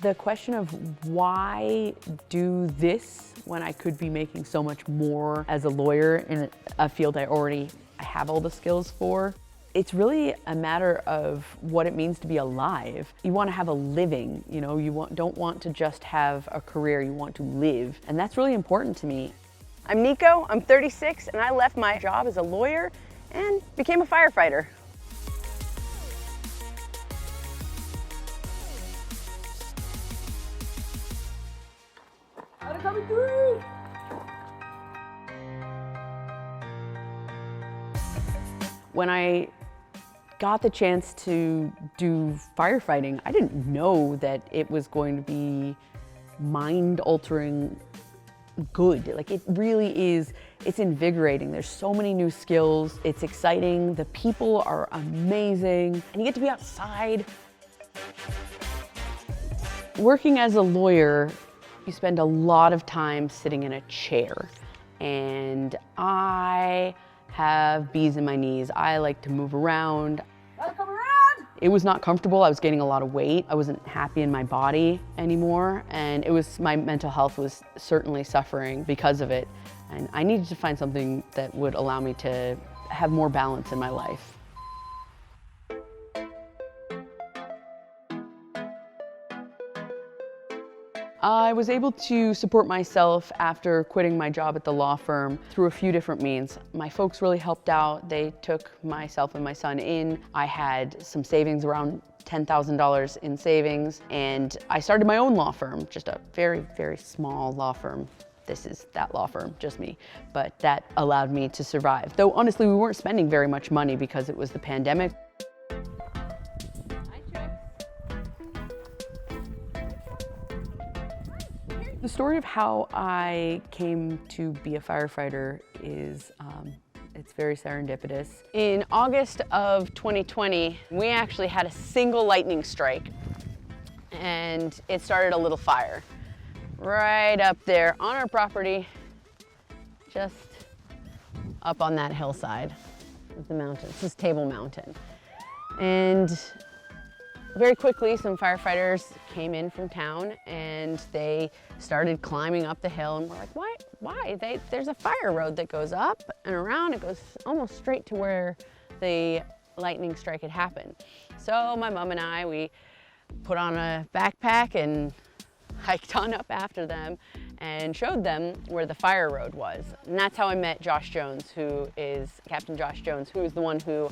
The question of why do this when I could be making so much more as a lawyer in a field I have all the skills for. It's really a matter of what it means to be alive. You want to have a living, you know, don't want to just have a career, you want to live. And that's really important to me. I'm Nico, I'm 36, and I left my job as a lawyer and became a firefighter. Coming through! When I got the chance to do firefighting, I didn't know that it was going to be mind-altering good. Like, it really is, it's invigorating. There's so many new skills. It's exciting. The people are amazing. And you get to be outside. Working as a lawyer, you spend a lot of time sitting in a chair. And I have bees in my knees. I like to move around. Gotta come around! It was not comfortable. I was gaining a lot of weight. I wasn't happy in my body anymore. And my mental health was certainly suffering because of it. And I needed to find something that would allow me to have more balance in my life. I was able to support myself after quitting my job at the law firm through a few different means. My folks really helped out. They took myself and my son in. I had some savings, around $10,000 in savings, and I started my own law firm, just a very, very small law firm. This is that law firm, just me. But that allowed me to survive. Though honestly, we weren't spending very much money because it was the pandemic. The story of how I came to be a firefighter is, it's very serendipitous. In August of 2020, we actually had a single lightning strike, and it started a little fire right up there on our property, just up on that hillside of the mountain. This is Table Mountain. And very quickly, some firefighters came in from town and they started climbing up the hill, and we're like, why? There's a fire road that goes up and around. It goes almost straight to where the lightning strike had happened. So my mom and I, we put on a backpack and hiked on up after them and showed them where the fire road was. And that's how I met Josh Jones, Captain Josh Jones, who is the one who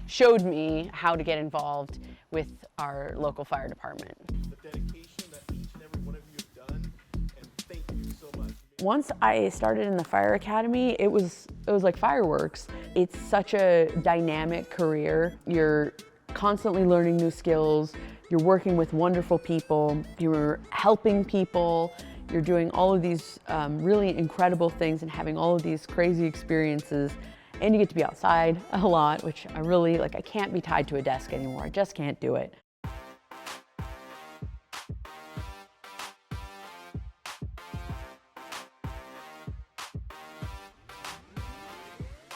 showed me how to get involved with our local fire department. The dedication that each and every one of you have done, and thank you so much. Once I started in the fire academy, it was like fireworks. It's such a dynamic career. You're constantly learning new skills. You're working with wonderful people. You're helping people. You're doing all of these really incredible things and having all of these crazy experiences. And you get to be outside a lot, which I really, I can't be tied to a desk anymore. I just can't do it.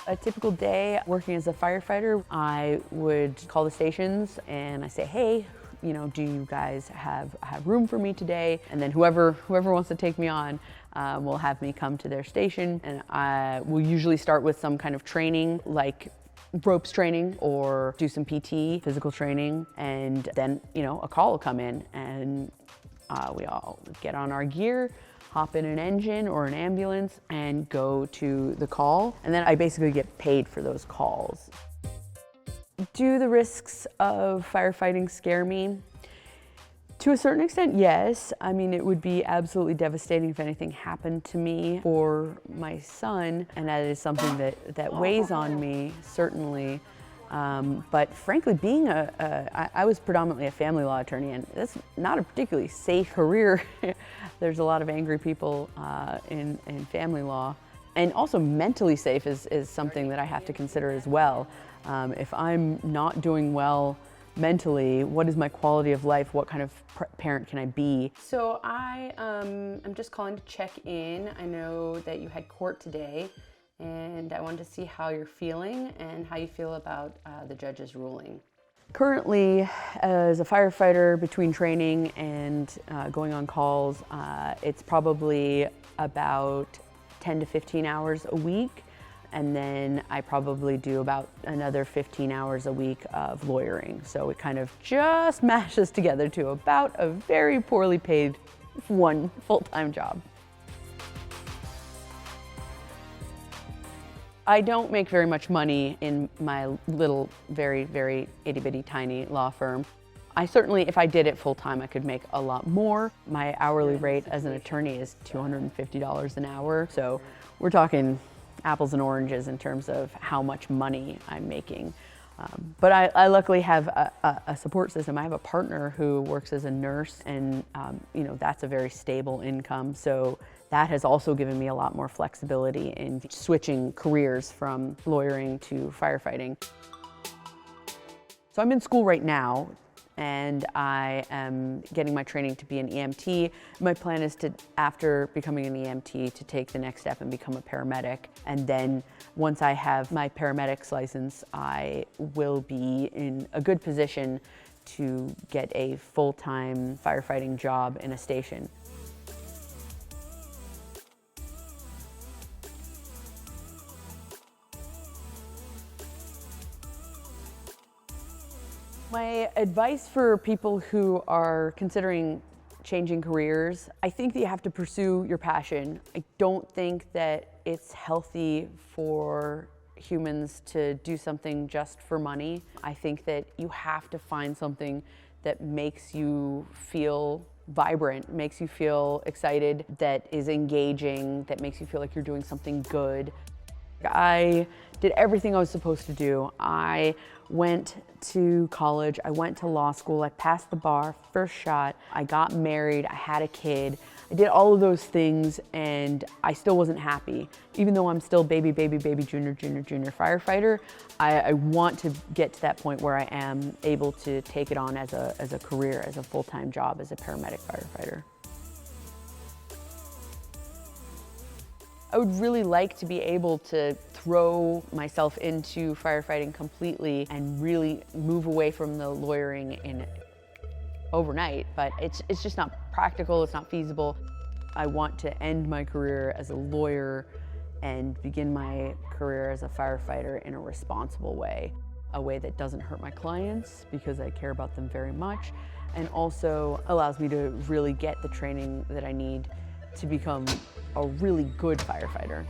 A typical day working as a firefighter, I would call the stations and I say, hey, you know, do you guys have room for me today? And then whoever wants to take me on will have me come to their station, and I will usually start with some kind of training, like ropes training, or do some PT, physical training, and then, you know, a call will come in, and we all get on our gear, hop in an engine or an ambulance, and go to the call, and then I basically get paid for those calls. Do the risks of firefighting scare me? To a certain extent, yes. I mean, it would be absolutely devastating if anything happened to me or my son, and that is something that weighs on me, certainly. But frankly, I was predominantly a family law attorney, and that's not a particularly safe career. There's a lot of angry people in family law. And also mentally safe is something that I have to consider as well. If I'm not doing well mentally, what is my quality of life? What kind of parent can I be? So I'm just calling to check in. I know that you had court today, and I wanted to see how you're feeling and how you feel about the judge's ruling. Currently, as a firefighter, between training and going on calls, it's probably about 10 to 15 hours a week. And then I probably do about another 15 hours a week of lawyering. So it kind of just mashes together to about a very poorly paid one full-time job. I don't make very much money in my little, very, very itty-bitty tiny law firm. I certainly, if I did it full-time, I could make a lot more. My hourly rate as an attorney is $250 an hour. So we're talking apples and oranges in terms of how much money I'm making. But I luckily have a support system. I have a partner who works as a nurse, and you know, that's a very stable income. So that has also given me a lot more flexibility in switching careers from lawyering to firefighting. So I'm in school right now, and I am getting my training to be an EMT. My plan is to, after becoming an EMT, to take the next step and become a paramedic. And then once I have my paramedic's license, I will be in a good position to get a full-time firefighting job in a station. My advice for people who are considering changing careers, I think that you have to pursue your passion. I don't think that it's healthy for humans to do something just for money. I think that you have to find something that makes you feel vibrant, makes you feel excited, that is engaging, that makes you feel like you're doing something good. I did everything I was supposed to do. I went to college, I went to law school, I passed the bar, first shot, I got married, I had a kid. I did all of those things and I still wasn't happy. Even though I'm still baby, junior firefighter, I want to get to that point where I am able to take it on as a career, as a full-time job, as a paramedic firefighter. I would really like to be able to throw myself into firefighting completely and really move away from the lawyering in overnight, but it's just not practical, it's not feasible. I want to end my career as a lawyer and begin my career as a firefighter in a responsible way, a way that doesn't hurt my clients because I care about them very much, and also allows me to really get the training that I need to become a really good firefighter.